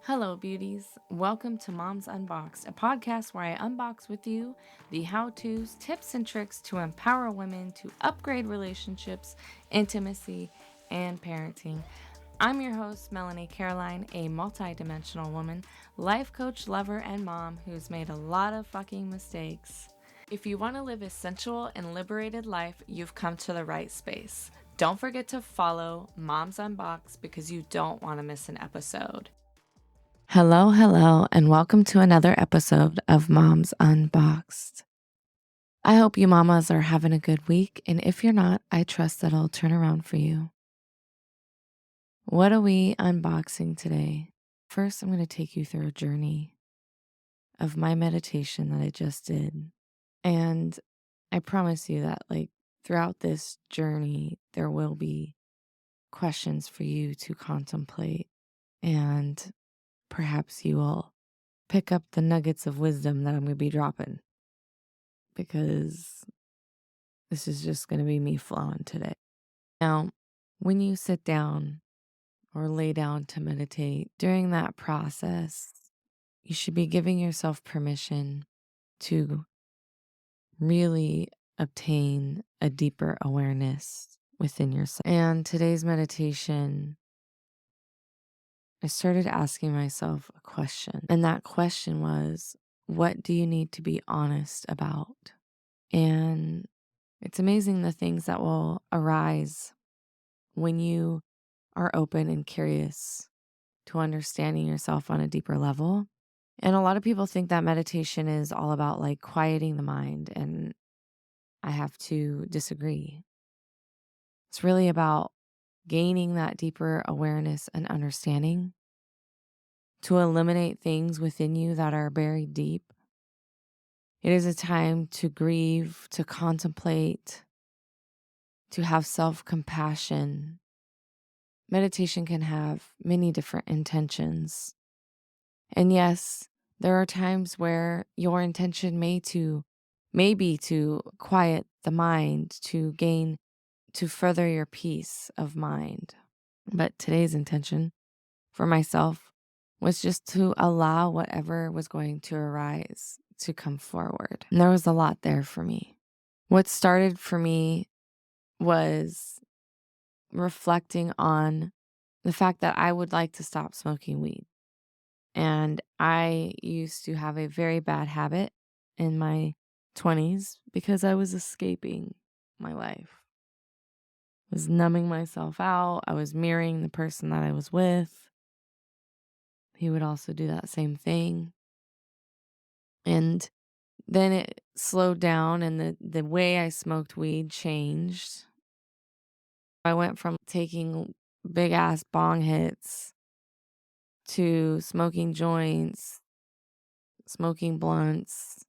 Hello, beauties. Welcome to Moms Unboxed, a podcast where I unbox with you the how to's, tips, and tricks to empower women to upgrade relationships, intimacy, and parenting. I'm your host, Melanie Caroline, a multidimensional woman, life coach, lover, and mom who's made a lot of fucking mistakes. If you want to live a sensual and liberated life, you've come to the right space. Don't forget to follow Moms Unboxed because you don't want to miss an episode. Hello, and welcome to another episode of Moms Unboxed. I hope you mamas are having a good week, and if you're not, I trust that it'll turn around for you. What are we unboxing today? First, I'm going to take you through a journey of my meditation that I just did. And I promise you that, throughout this journey, there will be questions for you to contemplate, and perhaps you will pick up the nuggets of wisdom that I'm going to be dropping, because this is just going to be me flowing today. Now, when you sit down or lay down to meditate, during that process, you should be giving yourself permission to really obtain a deeper awareness within yourself. And today's meditation, I started asking myself a question. And that question was, what do you need to be honest about? And it's amazing the things that will arise when you are open and curious to understanding yourself on a deeper level. And a lot of people think that meditation is all about quieting the mind, and I have to disagree. It's really about gaining that deeper awareness and understanding to eliminate things within you that are buried deep. It is a time to grieve, to contemplate, to have self-compassion. Meditation can have many different intentions. And yes, there are times where your intention may be to quiet the mind, to further your peace of mind. But today's intention for myself was just to allow whatever was going to arise to come forward. And there was a lot there for me. What started for me was reflecting on the fact that I would like to stop smoking weed. And I used to have a very bad habit in my 20s because I was escaping my life. I was numbing myself out. I was mirroring the person that I was with. He would also do that same thing. And then it slowed down, and the way I smoked weed changed. I went from taking big ass bong hits to smoking joints, smoking blunts,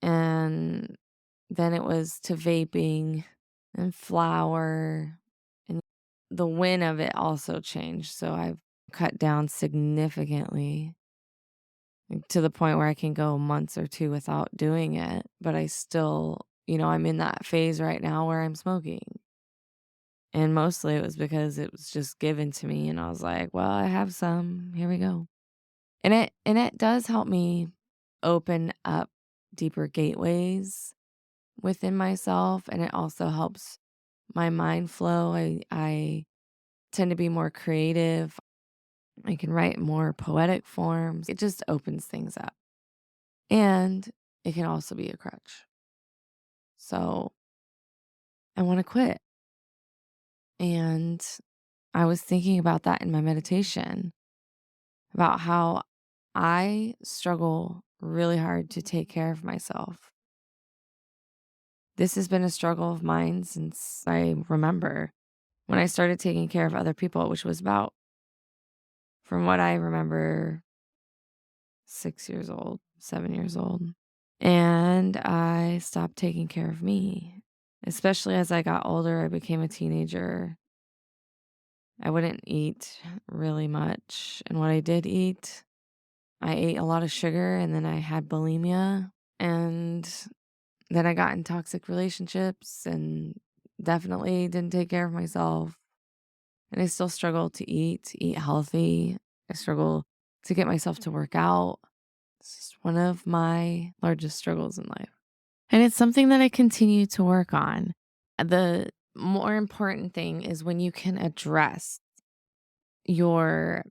and then it was to vaping and flour, and the win of it also changed. So I've cut down significantly, to the point where I can go months or two without doing it, but I still, I'm in that phase right now where I'm smoking. And mostly it was because it was just given to me, and I was like, well, I have some, here we go. And it does help me open up deeper gateways within myself, and it also helps my mind flow. I tend to be more creative. I can write more poetic forms. It just opens things up. And it can also be a crutch. So I want to quit. And I was thinking about that in my meditation, about how I struggle really hard to take care of myself. This has been a struggle of mine since I remember, when I started taking care of other people, which was about, from what I remember, 6 years old, 7 years old. And I stopped taking care of me. Especially as I got older, I became a teenager. I wouldn't eat really much. And what I did eat, I ate a lot of sugar, and then I had bulimia. And then I got in toxic relationships and definitely didn't take care of myself. And I still struggle to eat healthy. I struggle to get myself to work out. It's just one of my largest struggles in life. And it's something that I continue to work on. The more important thing is when you can address your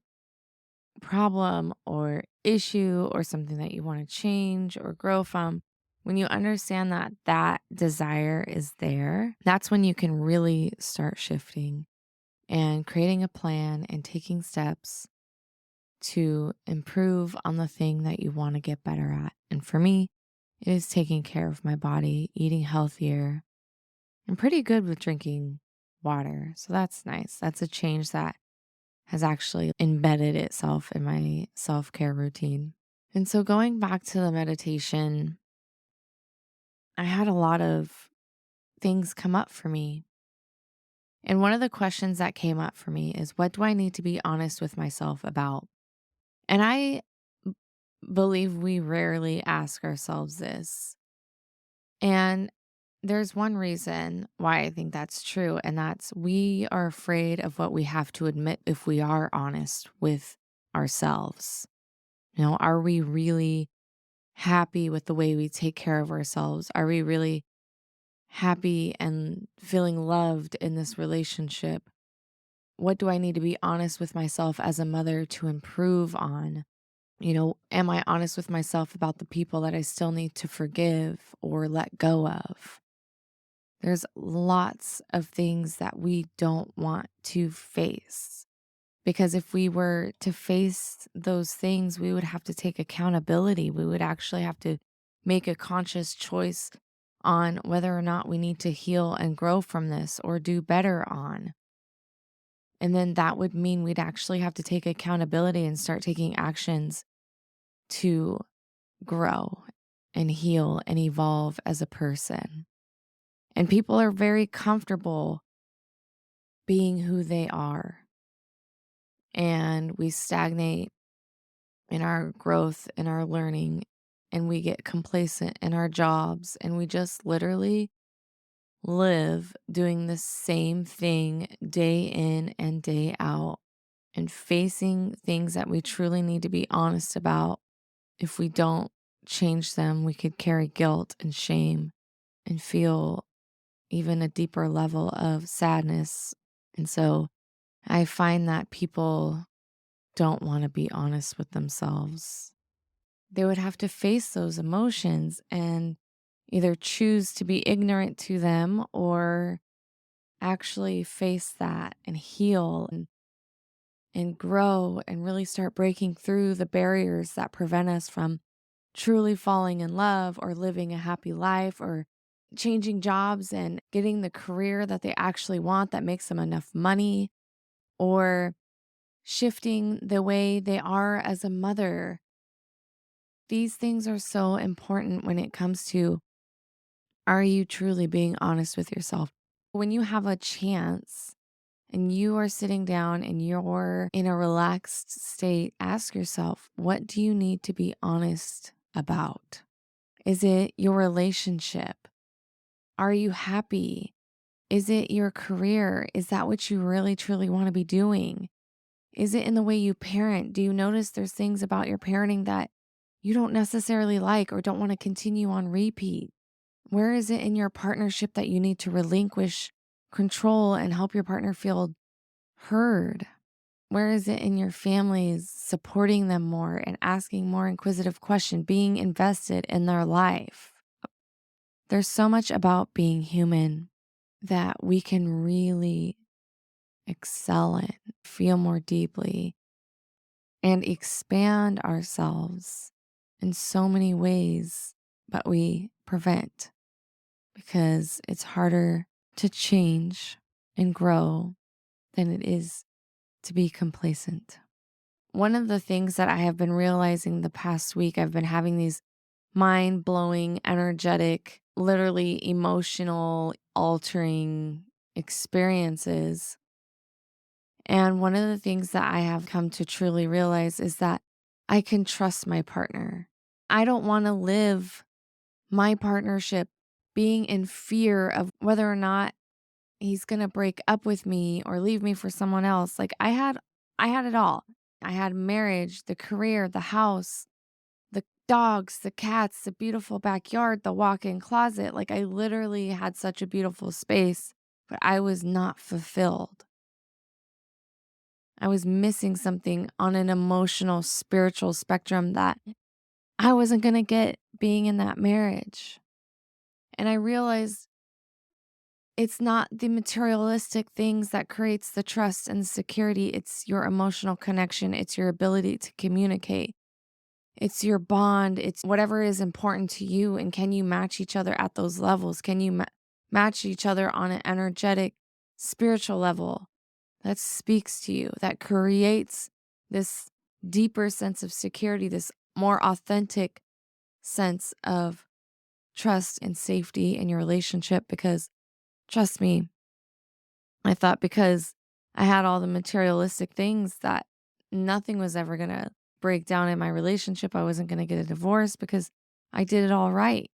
problem or issue or something that you want to change or grow from, when you understand that that desire is there, that's when you can really start shifting and creating a plan and taking steps to improve on the thing that you want to get better at. And for me, it is taking care of my body, eating healthier. I'm pretty good with drinking water. So that's nice. That's a change that has actually embedded itself in my self care routine. And so going back to the meditation, I had a lot of things come up for me. And one of the questions that came up for me is, what do I need to be honest with myself about? And I believe we rarely ask ourselves this. And there's one reason why I think that's true, and that's we are afraid of what we have to admit if we are honest with ourselves. Are we really happy with the way we take care of ourselves? Are we really happy and feeling loved in this relationship? What do I need to be honest with myself as a mother to improve on? Am I honest with myself about the people that I still need to forgive or let go of? There's lots of things that we don't want to face. Because if we were to face those things, we would have to take accountability. We would actually have to make a conscious choice on whether or not we need to heal and grow from this or do better on. And then that would mean we'd actually have to take accountability and start taking actions to grow and heal and evolve as a person. And people are very comfortable being who they are. And we stagnate in our growth and our learning, and we get complacent in our jobs, and we just literally live doing the same thing day in and day out and facing things that we truly need to be honest about. If we don't change them, we could carry guilt and shame and feel even a deeper level of sadness. And so I find that people don't want to be honest with themselves. They would have to face those emotions and either choose to be ignorant to them or actually face that and heal and grow and really start breaking through the barriers that prevent us from truly falling in love or living a happy life or changing jobs and getting the career that they actually want that makes them enough money, or shifting the way they are as a mother. These things are so important when it comes to, are you truly being honest with yourself? When you have a chance and you are sitting down and you're in a relaxed state, ask yourself, what do you need to be honest about? Is it your relationship? Are you happy? Is it your career? Is that what you really truly want to be doing? Is it in the way you parent? Do you notice there's things about your parenting that you don't necessarily like or don't want to continue on repeat? Where is it in your partnership that you need to relinquish control and help your partner feel heard? Where is it in your families supporting them more and asking more inquisitive questions, being invested in their life? There's so much about being human that we can really excel in, feel more deeply, and expand ourselves in so many ways, but we prevent because it's harder to change and grow than it is to be complacent. One of the things that I have been realizing the past week, I've been having these mind blowing, energetic, literally emotional, altering experiences. And one of the things that I have come to truly realize is that I can trust my partner. I don't want to live my partnership being in fear of whether or not he's going to break up with me or leave me for someone else. Like I had it all. I had marriage, the career, the house, the dogs, the cats, the beautiful backyard, the walk-in closet. Like I literally had such a beautiful space, but I was not fulfilled. I was missing something on an emotional, spiritual spectrum that I wasn't going to get being in that marriage. And I realized it's not the materialistic things that creates the trust and the security. It's your emotional connection. It's your ability to communicate. It's your bond. It's whatever is important to you. And can you match each other at those levels? Can you match each other on an energetic, spiritual level that speaks to you, that creates this deeper sense of security, this more authentic sense of trust and safety in your relationship? Because trust me, I thought because I had all the materialistic things that nothing was ever going to break down in my relationship. I wasn't going to get a divorce because I did it all right.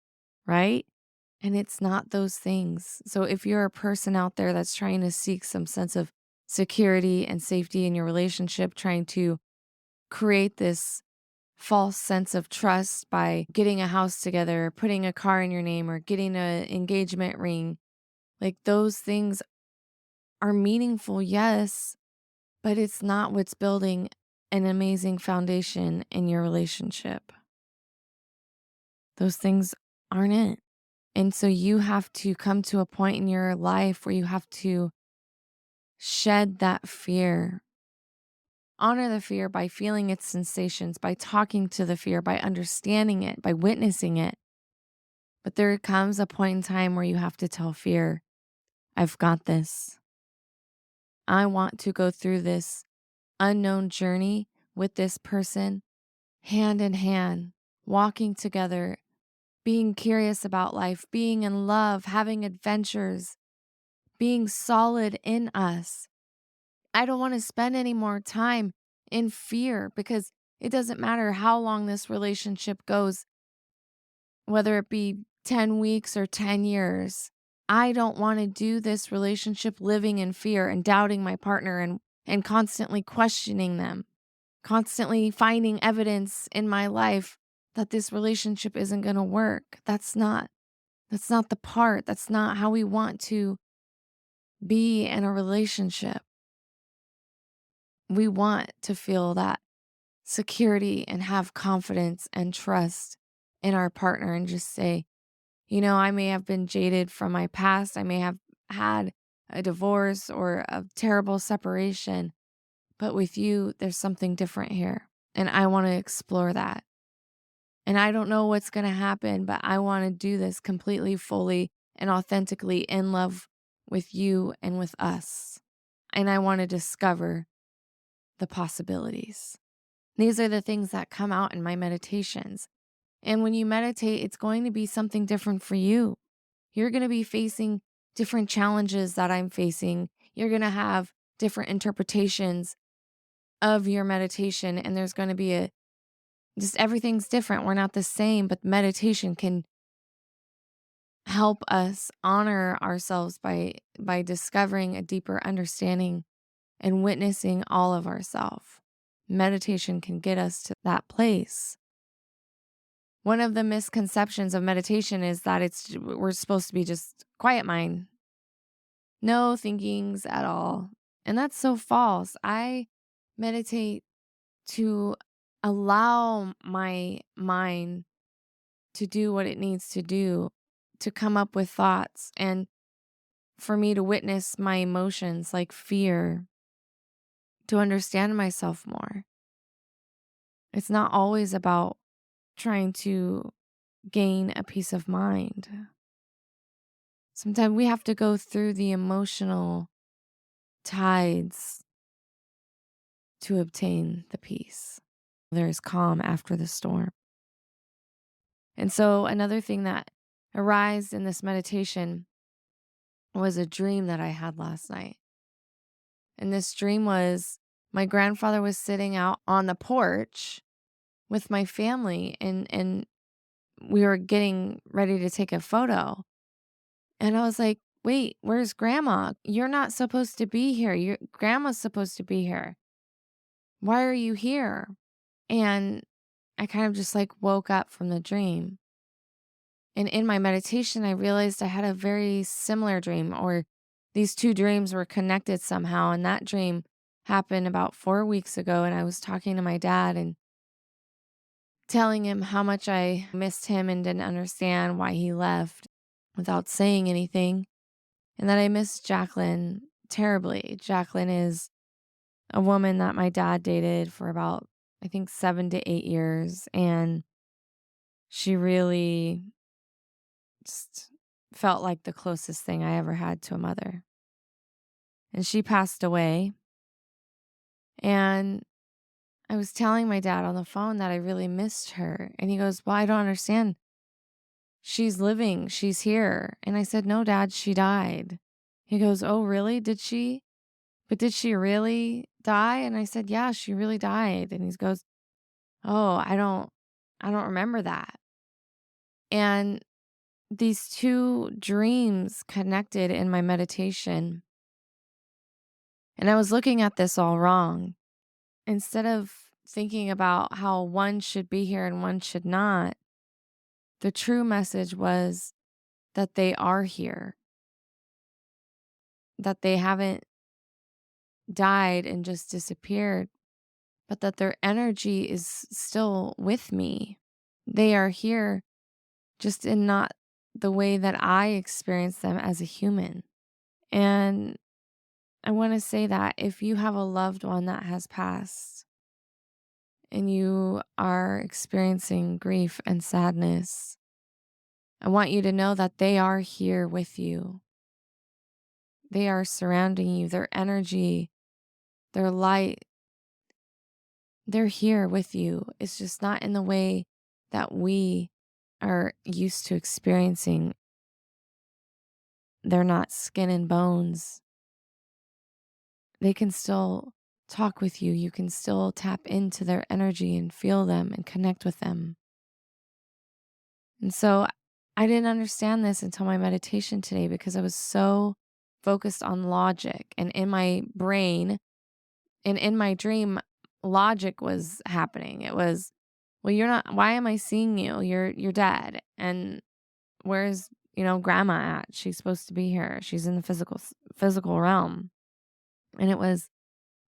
Right. And it's not those things. So if you're a person out there that's trying to seek some sense of security and safety in your relationship, trying to create this false sense of trust by getting a house together, putting a car in your name, or getting an engagement ring, like those things are meaningful, yes, but it's not what's building an amazing foundation in your relationship. Those things aren't it. And so you have to come to a point in your life where you have to shed that fear. Honor the fear by feeling its sensations, by talking to the fear, by understanding it, by witnessing it. But there comes a point in time where you have to tell fear, I've got this. I want to go through this unknown journey with this person, hand in hand, walking together, being curious about life, being in love, having adventures, being solid in us. I don't want to spend any more time in fear because it doesn't matter how long this relationship goes, whether it be 10 weeks or 10 years. I don't want to do this relationship living in fear and doubting my partner and constantly questioning them, constantly finding evidence in my life that this relationship isn't going to work. That's not the part. That's not how we want to be in a relationship. We want to feel that security and have confidence and trust in our partner and just say, I may have been jaded from my past. I may have had a divorce or a terrible separation, but with you, there's something different here. And I want to explore that. And I don't know what's going to happen, but I want to do this completely, fully, and authentically in love with you and with us. And I want to discover the possibilities. These are the things that come out in my meditations. And when you meditate, it's going to be something different for you. You're going to be facing different challenges that I'm facing. You're going to have different interpretations of your meditation, and there's going to be just everything's different. We're not the same, but meditation can help us honor ourselves by discovering a deeper understanding and witnessing all of ourselves. Meditation can get us to that place. One of the misconceptions of meditation is that we're supposed to be just quiet mind, no thinkings at all. And that's so false. I meditate to allow my mind to do what it needs to do, to come up with thoughts, and for me to witness my emotions like fear, to understand myself more. It's not always about trying to gain a peace of mind. Sometimes we have to go through the emotional tides to obtain the peace. There is calm after the storm. And so another thing that arose in this meditation was a dream that I had last night. And this dream was my grandfather was sitting out on the porch with my family and we were getting ready to take a photo. And I was like, "Wait, where's grandma? You're not supposed to be here. Your grandma's supposed to be here." Why are you here? And I kind of just like woke up from the dream. And in my meditation, I realized I had a very similar dream, or these two dreams were connected somehow. And that dream happened about 4 weeks ago. And I was talking to my dad and telling him how much I missed him and didn't understand why he left without saying anything. And that I missed Jacqueline terribly. Jacqueline is a woman that my dad dated for about, I think, 7 to 8 years. And she really just felt like the closest thing I ever had to a mother. And she passed away. And I was telling my dad on the phone that I really missed her. And he goes, "Well, I don't understand. She's living. She's here." And I said, "No, Dad, she died." He goes, "Oh, really? Did she? But did she really die?" And I said, "Yeah, she really died." And he goes, "Oh, I don't remember that." And these two dreams connected in my meditation. And I was looking at this all wrong. Instead of thinking about how one should be here and one should not, the true message was that they are here, that they haven't died and just disappeared, but that their energy is still with me. They are here, just in not the way that I experience them as a human. And I want to say that if you have a loved one that has passed and you are experiencing grief and sadness, I want you to know that they are here with you. They are surrounding you, their energy, their light, they're here with you. It's just not in the way that we are used to experiencing. They're not skin and bones. They can still talk with you. You can still tap into their energy and feel them and connect with them. And so I didn't understand this until my meditation today because I was so focused on logic, and in my brain and in my dream, logic was happening. It was, "Well, you're not, why am I seeing you? You're dead. And where's, grandma at? She's supposed to be here. She's in the physical realm." And it was,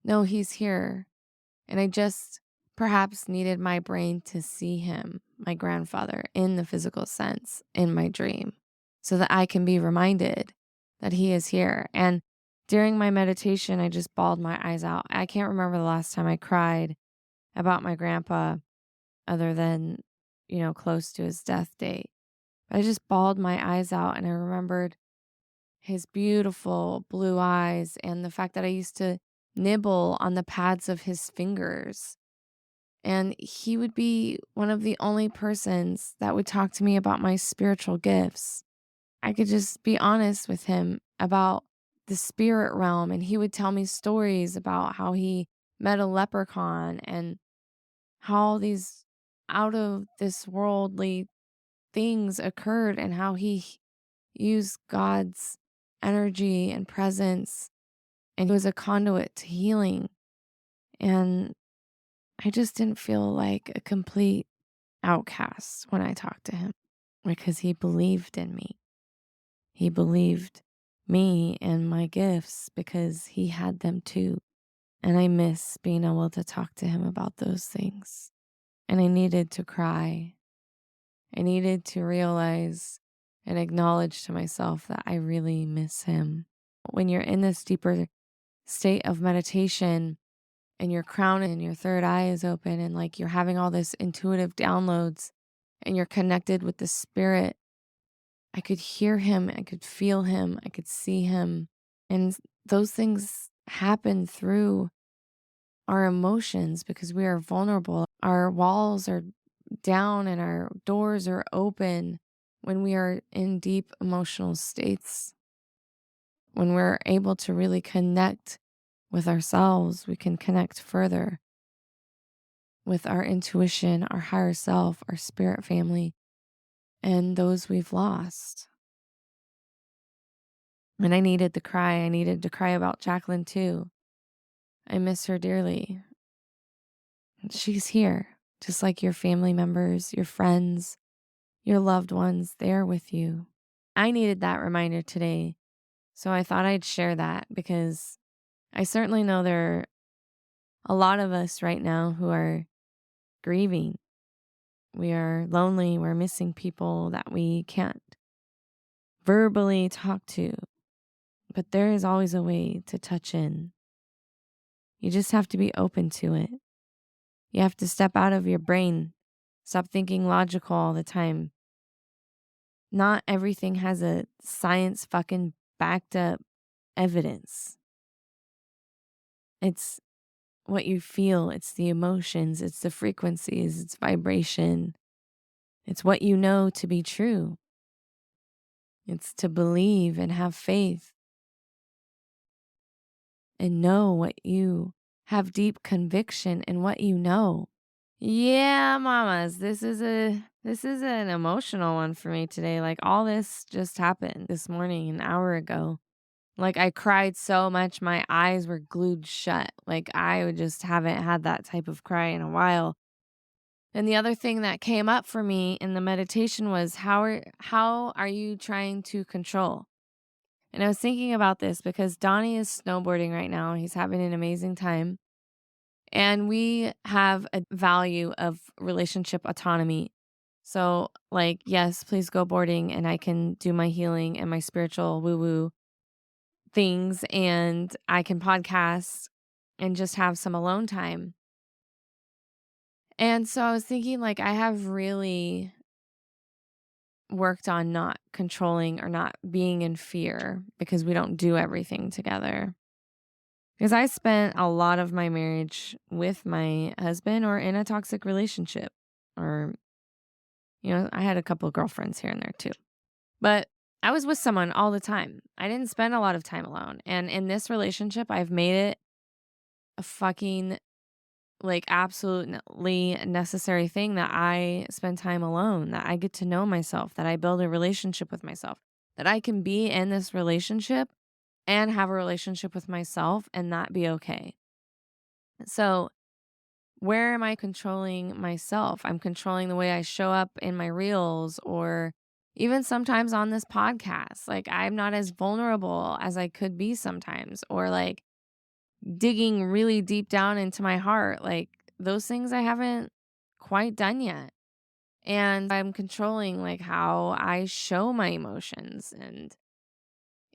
"No, he's here." And I just perhaps needed my brain to see him, my grandfather, in the physical sense in my dream so that I can be reminded that he is here. And during my meditation, I just bawled my eyes out. I can't remember the last time I cried about my grandpa other than, close to his death date. But I just bawled my eyes out, and I remembered his beautiful blue eyes and the fact that I used to nibble on the pads of his fingers. And he would be one of the only persons that would talk to me about my spiritual gifts. I could just be honest with him about the spirit realm, and he would tell me stories about how he met a leprechaun and how all these out of this worldly things occurred, and how he used God's energy and presence, and he was a conduit to healing. And I just didn't feel like a complete outcast when I talked to him because he believed in me. He believed me and my gifts because he had them too. And I miss being able to talk to him about those things. And I needed to cry. I needed to realize and acknowledge to myself that I really miss him. When you're in this deeper state of meditation and your crown and your third eye is open, and like you're having all this intuitive downloads and you're connected with the spirit, I could hear him, I could feel him, I could see him. And those things happen through our emotions because we are vulnerable. Our walls are down and our doors are open when we are in deep emotional states. When we're able to really connect with ourselves, we can connect further with our intuition, our higher self, our spirit family, and those we've lost. And I needed to cry. I needed to cry about Jacqueline too. I miss her dearly. She's here, just like your family members, your friends, your loved ones, they're with you. I needed that reminder today. So I thought I'd share that because I certainly know there are a lot of us right now who are grieving. We are lonely. We're missing people that we can't verbally talk to. But there is always a way to touch in. You just have to be open to it. You have to step out of your brain. Stop thinking logical all the time. Not everything has a science fucking backed up evidence. It's what you feel, it's the emotions, it's the frequencies, it's vibration. It's what you know to be true. It's to believe and have faith and know what you have deep conviction in what you know. Yeah, mamas, this is an emotional one for me today. Like all this just happened this morning an hour ago. Like I cried so much my eyes were glued shut. Like I would just haven't had that type of cry in a while. And the other thing that came up for me in the meditation was how are you trying to control? And I was thinking about this because Donnie is snowboarding right now. He's having an amazing time. And we have a value of relationship autonomy. So, like, yes, please go boarding and I can do my healing and my spiritual woo woo things and I can podcast and just have some alone time. And so I was thinking, like, I have really worked on not controlling or not being in fear because we don't do everything together. Because I spent a lot of my marriage with my husband or in a toxic relationship. Or, I had a couple of girlfriends here and there too. But I was with someone all the time. I didn't spend a lot of time alone. And in this relationship, I've made it a fucking like absolutely necessary thing that I spend time alone, that I get to know myself, that I build a relationship with myself, that I can be in this relationship and have a relationship with myself and that be okay. So, where am I controlling myself? I'm controlling the way I show up in my reels or even sometimes on this podcast. Like, I'm not as vulnerable as I could be sometimes, or like digging really deep down into my heart. Like, those things I haven't quite done yet. And I'm controlling like how I show my emotions and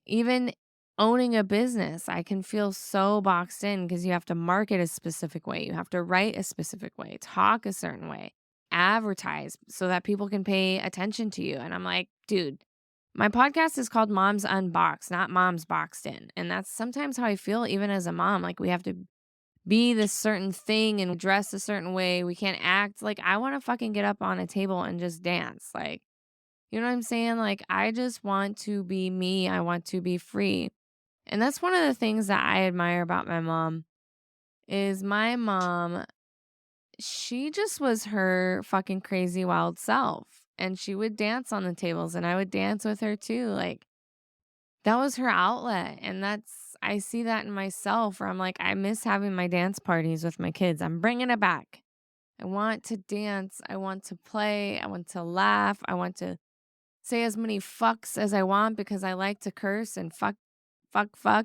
even owning a business, I can feel so boxed in because you have to market a specific way, you have to write a specific way, talk a certain way, advertise so that people can pay attention to you. And I'm like, dude, my podcast is called Moms Unboxed, not Moms Boxed In. And that's sometimes how I feel even as a mom. Like we have to be this certain thing and dress a certain way. We can't act like I want to fucking get up on a table and just dance. Like, you know what I'm saying? Like, I just want to be me. I want to be free. And that's one of the things that I admire about my mom is my mom, she just was her fucking crazy wild self. And she would dance on the tables and I would dance with her too. Like that was her outlet. And I see that in myself where I'm like, I miss having my dance parties with my kids. I'm bringing it back. I want to dance. I want to play. I want to laugh. I want to say as many fucks as I want because I like to curse and fuck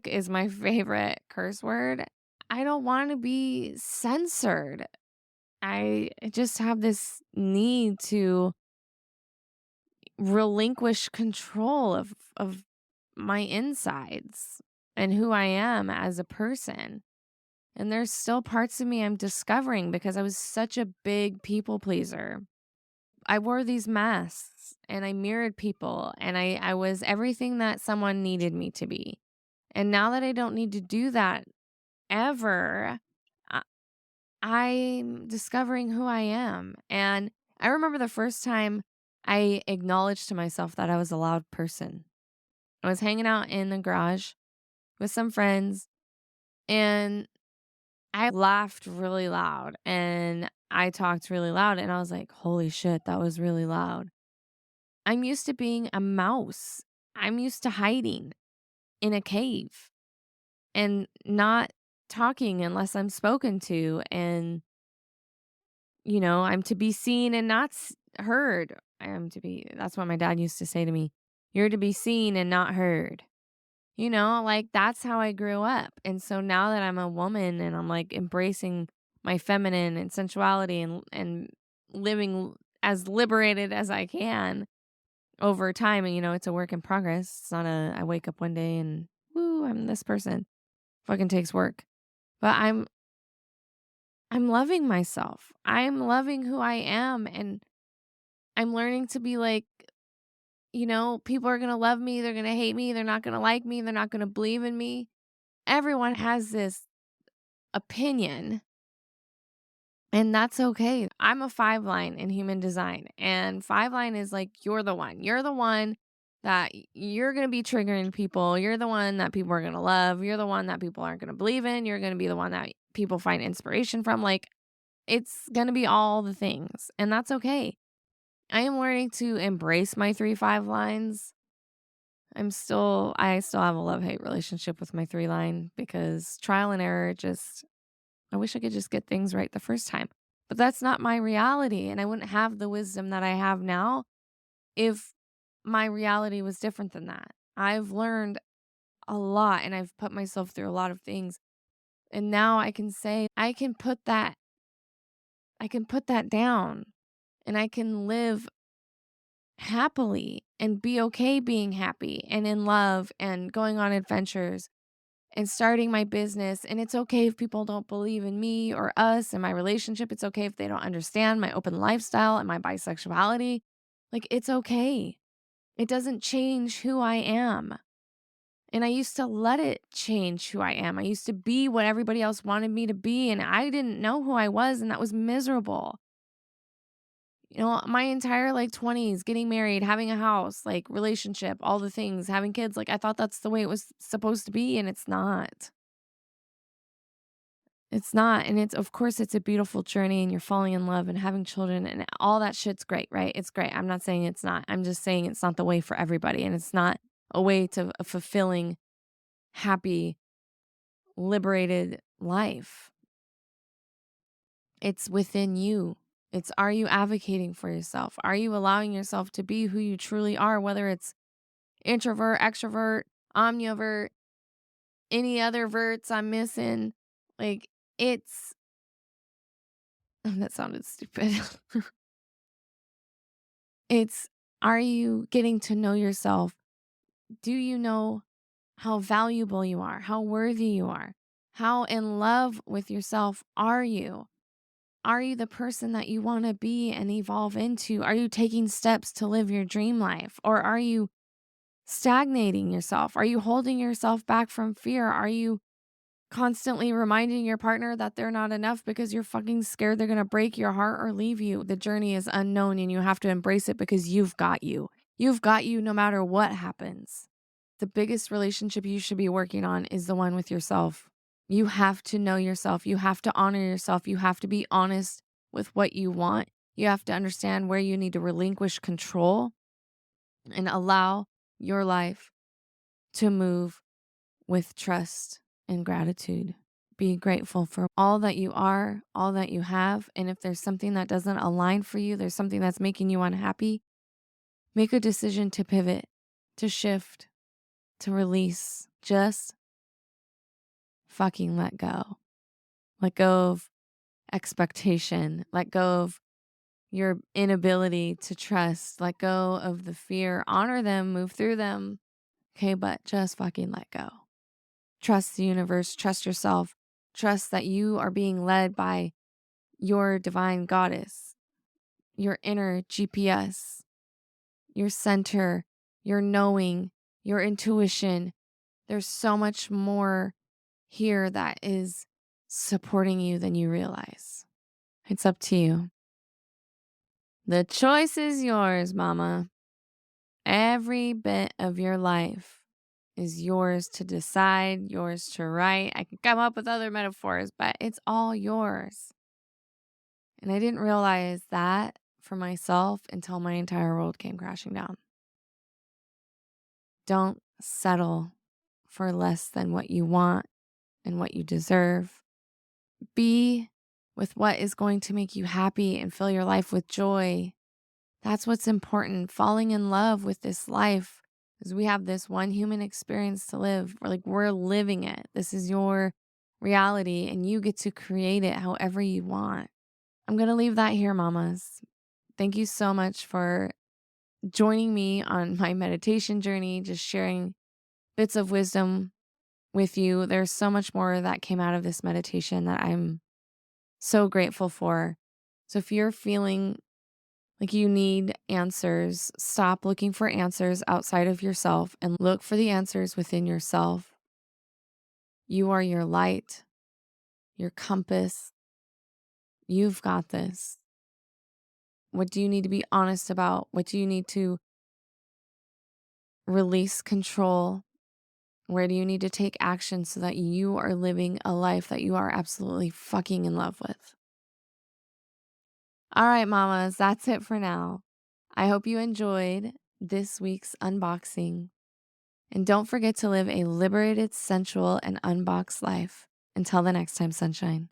is my favorite curse word. I don't want to be censored. I just have this need to relinquish control of my insides and who I am as a person. And there's still parts of me I'm discovering because I was such a big people pleaser. I wore these masks and I mirrored people and I was everything that someone needed me to be. And now that I don't need to do that ever, I- I'm discovering who I am. And I remember the first time I acknowledged to myself that I was a loud person. I was hanging out in the garage with some friends and I laughed really loud and I talked really loud and I was like, holy shit, that was really loud. I'm used to being a mouse. I'm used to hiding in a cave and not talking unless I'm spoken to. And I'm to be seen and not heard. That's what my dad used to say to me. You're to be seen and not heard. Like that's how I grew up. And so now that I'm a woman and I'm like embracing my feminine and sensuality and living as liberated as I can over time. And it's a work in progress. It's not I wake up one day and woo, I'm this person. Fucking takes work. But I'm loving myself. I'm loving who I am, and I'm learning to be like, people are going to love me, they're going to hate me, they're not going to like me, they're not going to believe in me. Everyone has this opinion, and that's okay. I'm a 5 line in human design, and 5 line is like you're the one. You're the one that you're going to be triggering people. You're the one that people are going to love. You're the one that people aren't going to believe in. You're going to be the one that people find inspiration from. Like it's going to be all the things, and that's okay. I am learning to embrace my 3 5 lines. I still have a love-hate relationship with my 3 line because trial and error I wish I could just get things right the first time. But that's not my reality, and I wouldn't have the wisdom that I have now if my reality was different than that. I've learned a lot and I've put myself through a lot of things. And now I can say I can put that down and I can live happily and be okay being happy and in love and going on adventures and starting my business. And it's okay if people don't believe in me or us and my relationship. It's okay if they don't understand my open lifestyle and my bisexuality. Like, it's okay. It doesn't change who I am. And I used to let it change who I am. I used to be what everybody else wanted me to be. And I didn't know who I was. And that was miserable. My entire like 20s, getting married, having a house, like relationship, all the things, having kids. Like I thought that's the way it was supposed to be. And it's not. It's not. And of course, it's a beautiful journey and you're falling in love and having children and all that shit's great, right? It's great. I'm not saying it's not. I'm just saying it's not the way for everybody. And it's not a way to a fulfilling, happy, liberated life. It's within you. Are you advocating for yourself? Are you allowing yourself to be who you truly are, whether it's introvert, extrovert, omnivert, any other verts I'm missing? Like, it's, that sounded stupid. It's, are you getting to know yourself? Do you know how valuable you are, how worthy you are? How in love with yourself are you? Are you the person that you want to be and evolve into? Are you taking steps to live your dream life? Or are you stagnating yourself? Are you holding yourself back from fear? Are you constantly reminding your partner that they're not enough because you're fucking scared they're going to break your heart or leave you? The journey is unknown and you have to embrace it because you've got you. You've got you no matter what happens. The biggest relationship you should be working on is the one with yourself. You have to know yourself. You have to honor yourself. You have to be honest with what you want. You have to understand where you need to relinquish control and allow your life to move with trust and gratitude. Be grateful for all that you are, all that you have. And if there's something that doesn't align for you, there's something that's making you unhappy, make a decision to pivot, to shift, to release. Just fucking let go. Let go of expectation. Let go of your inability to trust. Let go of the fear. Honor them, move through them. Okay, but just fucking let go. Trust the universe, trust yourself, trust that you are being led by your divine goddess, your inner GPS, your center, your knowing, your intuition. There's so much more here that is supporting you than you realize. It's up to you. The choice is yours, mama. Every bit of your life is yours to decide, yours to write. I can come up with other metaphors, but it's all yours. And I didn't realize that for myself until my entire world came crashing down. Don't settle for less than what you want and what you deserve. Be with what is going to make you happy and fill your life with joy. That's what's important. Falling in love with this life, because we have this one human experience to live. We're living it. This is your reality, and you get to create it however you want. I'm going to leave that here, mamas. Thank you so much for joining me on my meditation journey, just sharing bits of wisdom with you. There's so much more that came out of this meditation that I'm so grateful for. So if you're feeling like you need answers, stop looking for answers outside of yourself and look for the answers within yourself. You are your light, your compass. You've got this. What do you need to be honest about? What do you need to release control? Where do you need to take action so that you are living a life that you are absolutely fucking in love with? All right, mamas, that's it for now. I hope you enjoyed this week's unboxing. And don't forget to live a liberated, sensual, and unboxed life. Until the next time, sunshine.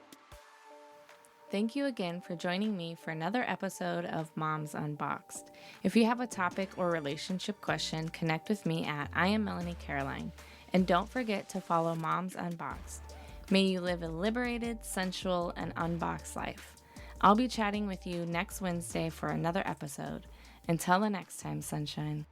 Thank you again for joining me for another episode of Moms Unboxed. If you have a topic or relationship question, connect with me at I am Melanie Caroline. And don't forget to follow Moms Unboxed. May you live a liberated, sensual, and unboxed life. I'll be chatting with you next Wednesday for another episode. Until the next time, sunshine.